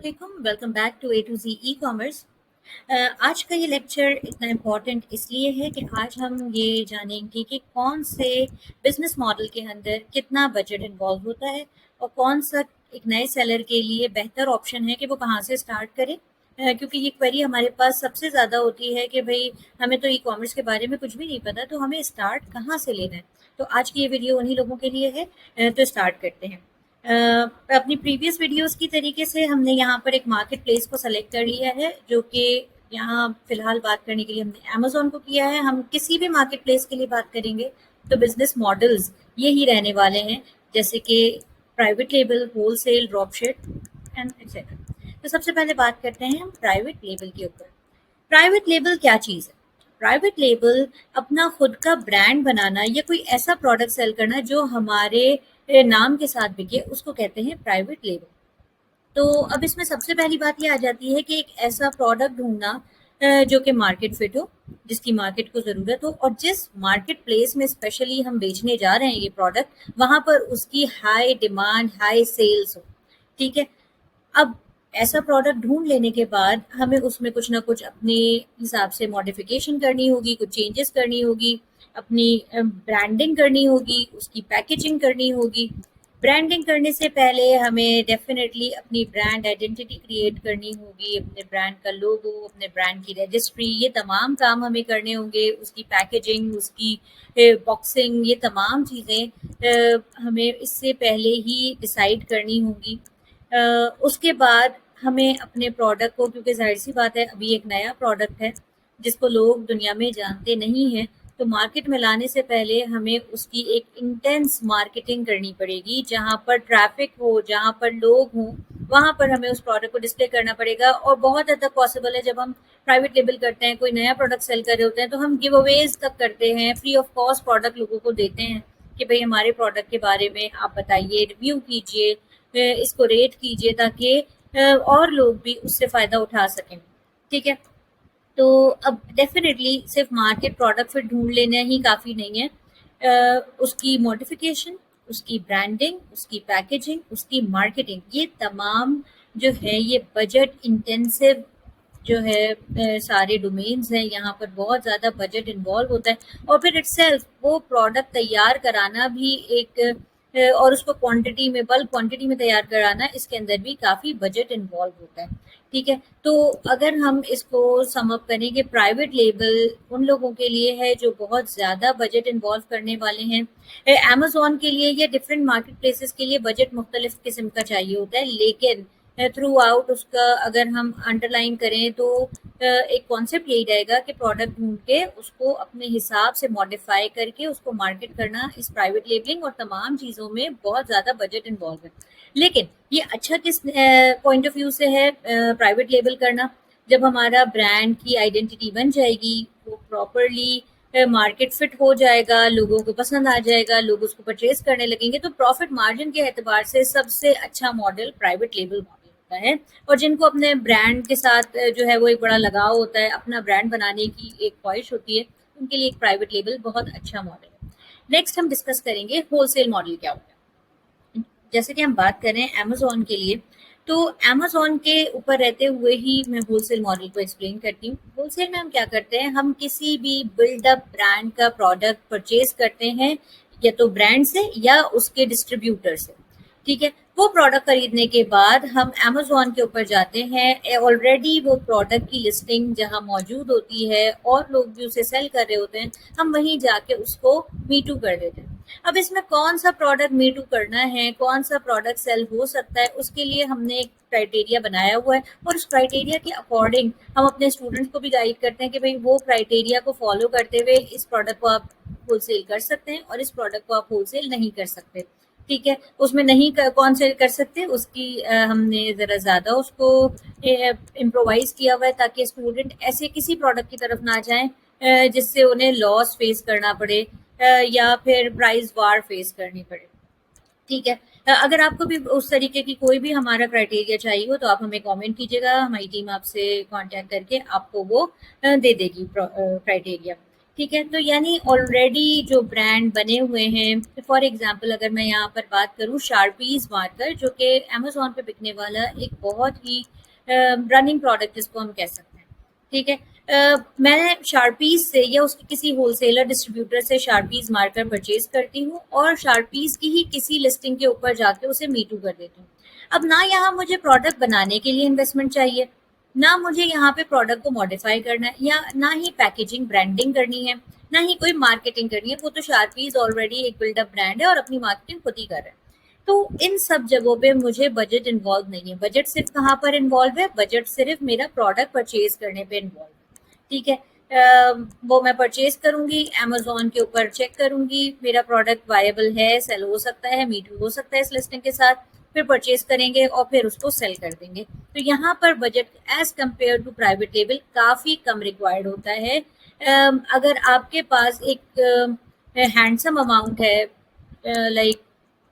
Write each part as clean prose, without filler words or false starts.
वालेकुम, welcome back to A to Z e commerce. आज का ये लेक्चर इतना इम्पोर्टेंट इसलिए है कि आज हम ये जानेंगे कि कौन से बिजनेस मॉडल के अंदर कितना बजट इन्वॉल्व होता है और कौन सा एक नए सेलर के लिए बेहतर ऑप्शन है कि वो कहाँ से स्टार्ट करे। क्योंकि ये क्वेरी हमारे पास सबसे ज़्यादा होती है कि भाई हमें तो ई कॉमर्स के बारे में कुछ भी नहीं पता, तो हमें स्टार्ट कहाँ से लेना है। तो आज की ये वीडियो उन्हीं लोगों के लिए है। तो स्टार्ट करते हैं। अपनी प्रीवियस वीडियोस की तरीके से हमने यहाँ पर एक मार्केट प्लेस को सेलेक्ट कर लिया है, जो कि यहाँ फिलहाल बात करने के लिए हमने अमेजोन को किया है। हम किसी भी मार्केट प्लेस के लिए बात करेंगे तो बिजनेस मॉडल्स यही रहने वाले हैं, जैसे कि private label, wholesale, dropship and etcetera. तो सबसे पहले बात करते हैं हम प्राइवेट लेबल के ऊपर। प्राइवेट लेबल क्या चीज़ है? प्राइवेट लेबल अपना खुद का ब्रांड बनाना या कोई ऐसा प्रोडक्ट सेल करना जो हमारे नाम के साथ बिके, उसको कहते हैं प्राइवेट लेबल। तो अब इसमें सबसे पहली बात ये आ जाती है कि एक ऐसा प्रोडक्ट ढूंढना जो कि मार्केट फिट हो, जिसकी मार्केट को ज़रूरत हो, और जिस मार्केट प्लेस में स्पेशली हम बेचने जा रहे हैं ये प्रोडक्ट, वहाँ पर उसकी हाई डिमांड, हाई सेल्स हो। ठीक है। अब ऐसा प्रोडक्ट ढूंढ लेने के बाद हमें उसमें कुछ ना कुछ अपने हिसाब से मॉडिफिकेशन करनी होगी, कुछ चेंजेस करनी होगी, अपनी ब्रांडिंग करनी होगी, उसकी पैकेजिंग करनी होगी। ब्रांडिंग करने से पहले हमें डेफिनेटली अपनी ब्रांड आइडेंटिटी क्रिएट करनी होगी, अपने ब्रांड का लोगो, अपने ब्रांड की रजिस्ट्री, ये तमाम काम हमें करने होंगे। उसकी पैकेजिंग, उसकी बॉक्सिंग, ये तमाम चीज़ें हमें इससे पहले ही डिसाइड करनी होंगी। उसके बाद हमें अपने प्रोडक्ट को, क्योंकि जाहिर सी बात है अभी एक नया प्रोडक्ट है जिसको लोग दुनिया में जानते नहीं हैं, तो मार्केट में लाने से पहले हमें उसकी एक इंटेंस मार्केटिंग करनी पड़ेगी। जहाँ पर ट्रैफिक हो, जहाँ पर लोग हों, वहाँ पर हमें उस प्रोडक्ट को डिस्प्ले करना पड़ेगा। और बहुत हद तक पॉसिबल है, जब हम प्राइवेट लेबल करते हैं, कोई नया प्रोडक्ट सेल कर रहे होते हैं, तो हम गिव अवेज तक करते हैं, फ्री ऑफ कॉस्ट प्रोडक्ट लोगों को देते हैं कि भाई हमारे प्रोडक्ट के बारे में आप बताइए, रिव्यू कीजिए, इसको रेट कीजिए, ताकि और लोग भी उससे फ़ायदा उठा सकें। ठीक है। तो अब डेफिनेटली सिर्फ मार्केट प्रोडक्ट फिर ढूंढ लेना ही काफ़ी नहीं है। उसकी मॉडिफिकेशन, उसकी ब्रांडिंग, उसकी पैकेजिंग, उसकी मार्केटिंग, ये तमाम जो है ये बजट इंटेंसिव जो है सारे डोमेन्स हैं। यहाँ पर बहुत ज़्यादा बजट इन्वॉल्व होता है। और फिर इटसेल्फ वो प्रोडक्ट तैयार कराना भी एक और उसको क्वांटिटी में, बल्क क्वांटिटी में तैयार कराना, इसके अंदर भी काफ़ी बजट इन्वॉल्व होता है। ठीक है। तो अगर हम इसको सम अप करें कि प्राइवेट लेबल उन लोगों के लिए है जो बहुत ज़्यादा बजट इन्वॉल्व करने वाले हैं। अमेजोन के लिए या डिफरेंट मार्केट प्लेसेस के लिए बजट मुख्तलिफ किस्म का चाहिए होता है, लेकिन थ्रू आउट उसका अगर हम अंडरलाइन करें तो एक कॉन्सेप्ट यही रहेगा कि प्रोडक्ट ढूंढ के उसको अपने हिसाब से मॉडिफाई करके उसको मार्केट करना, इस प्राइवेट लेबलिंग और तमाम चीज़ों में बहुत ज़्यादा बजट इन्वॉल्व है। लेकिन ये अच्छा किस पॉइंट ऑफ व्यू से है प्राइवेट लेबल करना? जब हमारा ब्रांड की आइडेंटिटी बन जाएगी, वो प्रॉपरली मार्केट फिट हो जाएगा, लोगों को पसंद आ जाएगा, लोग उसको परचेज करने लगेंगे, तो प्रॉफिट मार्जिन के एतबार से सबसे अच्छा मॉडल प्राइवेट लेबल मॉडल होता है। और जिनको अपने ब्रांड के साथ जो है वो एक बड़ा लगाव होता है, अपना ब्रांड बनाने की एक ख्वाहिश होती है, उनके लिए एक प्राइवेट लेबल बहुत अच्छा मॉडल है। नेक्स्ट हम डिस्कस करेंगे होलसेल मॉडल क्या होता है। जैसे कि हम बात कर रहे हैं अमेजोन के लिए, तो अमेजोन के ऊपर रहते हुए ही मैं होलसेल मॉडल को एक्सप्लेन करती हूँ। होलसेल में हम क्या करते हैं, हम किसी भी बिल्डअप ब्रांड का प्रोडक्ट परचेज करते हैं, या तो ब्रांड से या उसके डिस्ट्रीब्यूटर से। ठीक है। वो प्रोडक्ट खरीदने के बाद हम अमेजोन के ऊपर जाते हैं, ऑलरेडी वो प्रोडक्ट की लिस्टिंग जहाँ मौजूद होती है और लोग भी उसे सेल कर रहे होते हैं, हम वहीं जाके उसको मीटू कर देते हैं। अब इसमें कौन सा प्रोडक्ट मीटू करना है, कौन सा प्रोडक्ट सेल हो सकता है, उसके लिए हमने एक क्राइटेरिया बनाया हुआ है, और उस क्राइटेरिया के अकॉर्डिंग हम अपने स्टूडेंट्स को भी गाइड करते हैं कि भाई वो क्राइटेरिया को फॉलो करते हुए इस प्रोडक्ट को आप होलसेल कर सकते हैं और इस प्रोडक्ट को आप होलसेल नहीं कर सकते। ठीक है। उसमें नहीं कौन से कर सकते, उसकी हमने ज़रा ज़्यादा उसको इम्प्रोवाइज किया हुआ है, ताकि स्टूडेंट ऐसे किसी प्रोडक्ट की तरफ ना जाएं जिससे उन्हें लॉस फेस करना पड़े या फिर प्राइस वार फेस करनी पड़े। ठीक है। अगर आपको भी उस तरीके की कोई भी हमारा क्राइटेरिया चाहिए हो तो आप हमें कमेंट कीजिएगा, हमारी टीम आपसे कांटेक्ट करके आपको वो दे देगी क्राइटेरिया। ठीक है, तो यानी ऑलरेडी जो ब्रांड बने हुए हैं, फॉर एग्जांपल अगर मैं यहाँ पर बात करूँ शार्पीज मार्कर, जो कि अमेज़न पे बिकने वाला एक बहुत ही रनिंग प्रोडक्ट जिसको हम कह सकते हैं। ठीक है, मैं शार्पीज से या उसके किसी होलसेलर डिस्ट्रीब्यूटर से शार्पीज मार्कर परचेज करती हूँ और शार्पीज की ही किसी लिस्टिंग के ऊपर जाके उसे मीटू कर देती हूँ। अब ना यहाँ मुझे प्रोडक्ट बनाने के लिए इन्वेस्टमेंट चाहिए, ना मुझे यहाँ पे प्रोडक्ट को मॉडिफाई करना है, या ना ही पैकेजिंग ब्रांडिंग करनी है, ना ही कोई मार्केटिंग करनी है। वो तो शार्पीज ऑलरेडी एक बिल्डअप ब्रांड है और अपनी मार्केटिंग खुद ही कर रहा है। तो इन सब जगहों पे मुझे बजट इन्वॉल्व नहीं है। बजट सिर्फ कहाँ पर इन्वॉल्व है? बजट सिर्फ मेरा प्रोडक्ट परचेज करने पे इन्वॉल्व है। ठीक है, वो मैं परचेज करूंगी, अमेजोन के ऊपर चेक करूंगी मेरा प्रोडक्ट वायबल है, सेल हो सकता है, मीट हो सकता है इस लिस्टिंग के साथ, फिर परचेज करेंगे और फिर उसको सेल कर देंगे। तो यहाँ पर budget as compared to private label काफ़ी कम रिक्वायर्ड होता है। अगर आपके पास एक हैंडसम अमाउंट है, लाइक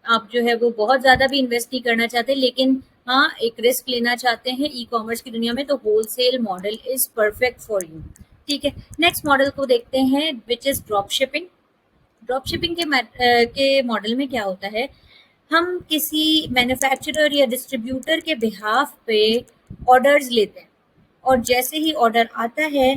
आप जो है वो बहुत ज़्यादा भी इन्वेस्ट नहीं करना चाहते, लेकिन हाँ एक रिस्क लेना चाहते हैं ई कॉमर्स की दुनिया में, तो wholesale model is perfect for you. ठीक है, नेक्स्ट मॉडल को देखते हैं which is drop shipping. Drop shipping के मॉडल में क्या होता है, हम किसी मैन्युफैक्चरर या डिस्ट्रीब्यूटर के बिहाफ पे ऑर्डर्स लेते हैं और जैसे ही ऑर्डर आता है,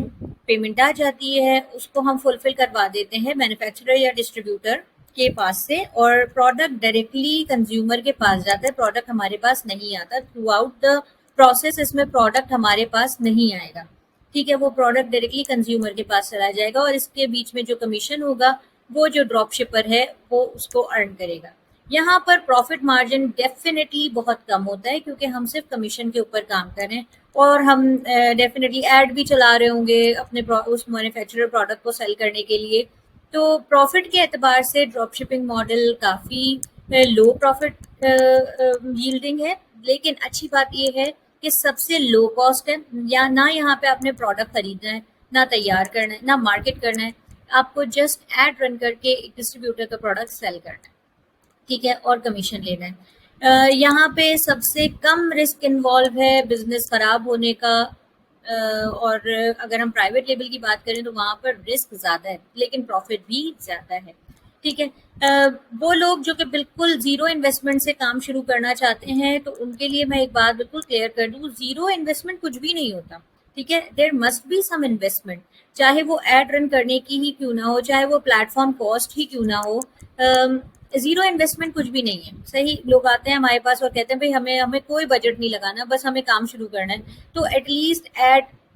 पेमेंट आ जाती है, उसको हम फुलफिल करवा देते हैं मैन्युफैक्चरर या डिस्ट्रीब्यूटर के पास से, और प्रोडक्ट डायरेक्टली कंज्यूमर के पास जाता है। प्रोडक्ट हमारे पास नहीं आता, थ्रू आउट द प्रोसेस इसमें प्रोडक्ट हमारे पास नहीं आएगा। ठीक है, वो प्रोडक्ट डायरेक्टली कंज्यूमर के पास चला जाएगा और इसके बीच में जो कमीशन होगा वो जो ड्रॉप शिपर है वो उसको अर्न करेगा। यहाँ पर प्रॉफिट मार्जिन डेफिनेटली बहुत कम होता है, क्योंकि हम सिर्फ कमीशन के ऊपर काम कर रहे हैं और हम डेफिनेटली ऐड भी चला रहे होंगे अपने उस मैन्युफैक्चरर प्रोडक्ट को सेल करने के लिए। तो प्रॉफिट के एतबार से ड्रॉप शिपिंग मॉडल काफ़ी लो प्रॉफिट यील्डिंग है, लेकिन अच्छी बात ये है कि सबसे लो कॉस्ट है। या ना यहाँ पे आपने प्रोडक्ट खरीदना है, ना तैयार करना है, ना मार्केट करना है, आपको जस्ट एड रन करके एक डिस्ट्रीब्यूटर का प्रोडक्ट सेल करना है। ठीक है, और कमीशन लेना है। यहाँ पे सबसे कम रिस्क इन्वॉल्व है बिजनेस खराब होने का। और अगर हम प्राइवेट लेवल की बात करें तो वहाँ पर रिस्क ज़्यादा है, लेकिन प्रॉफिट भी ज़्यादा है। ठीक है, वो लोग जो कि बिल्कुल ज़ीरो इन्वेस्टमेंट से काम शुरू करना चाहते हैं, तो उनके लिए मैं एक बात बिल्कुल क्लियर कर दूँ, ज़ीरो इन्वेस्टमेंट कुछ भी नहीं होता। ठीक है, there must be some investment, चाहे वो एड रन करने की ही क्यों ना हो, चाहे वो प्लेटफॉर्म कॉस्ट ही क्यों ना हो। ज़ीरो इन्वेस्टमेंट कुछ भी नहीं है। सही, लोग आते हैं हमारे पास और कहते हैं भाई हमें हमें कोई बजट नहीं लगाना, बस हमें काम शुरू करना है। तो एटलीस्ट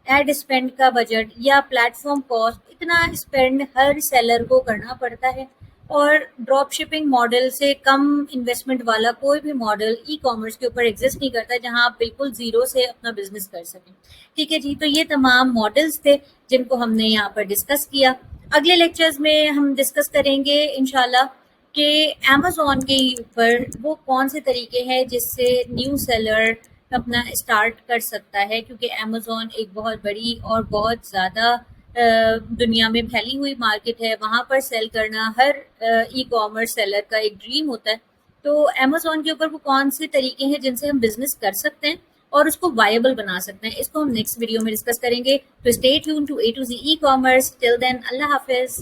एड स्पेंड का बजट या प्लेटफॉर्म कॉस्ट इतना स्पेंड हर सेलर को करना पड़ता है, और ड्रॉप शिपिंग मॉडल से कम इन्वेस्टमेंट वाला कोई भी मॉडल ई कॉमर्स के ऊपर एग्जिस्ट नहीं करता जहां आप बिल्कुल ज़ीरो से अपना बिजनेस कर सकें। ठीक है जी, तो ये तमाम मॉडल्स थे जिनको हमने यहाँ पर डिस्कस किया। अगले लेक्चर्स में हम डिस्कस करेंगे इंशाल्लाह कि अमेज़न के ऊपर वो कौन से तरीके हैं जिससे न्यू सेलर अपना स्टार्ट कर सकता है, क्योंकि अमेज़न एक बहुत बड़ी और बहुत ज़्यादा दुनिया में फैली हुई मार्केट है। वहाँ पर सेल करना हर ई कॉमर्स सेलर का एक ड्रीम होता है। तो अमेज़न के ऊपर वो कौन से तरीके हैं जिनसे हम बिजनेस कर सकते हैं और उसको वायबल बना सकते हैं, इसको हम नेक्स्ट वीडियो में डिस्कस करेंगे। तो stay tune to A to Z e commerce. Till then, अल्लाह हाफिज़।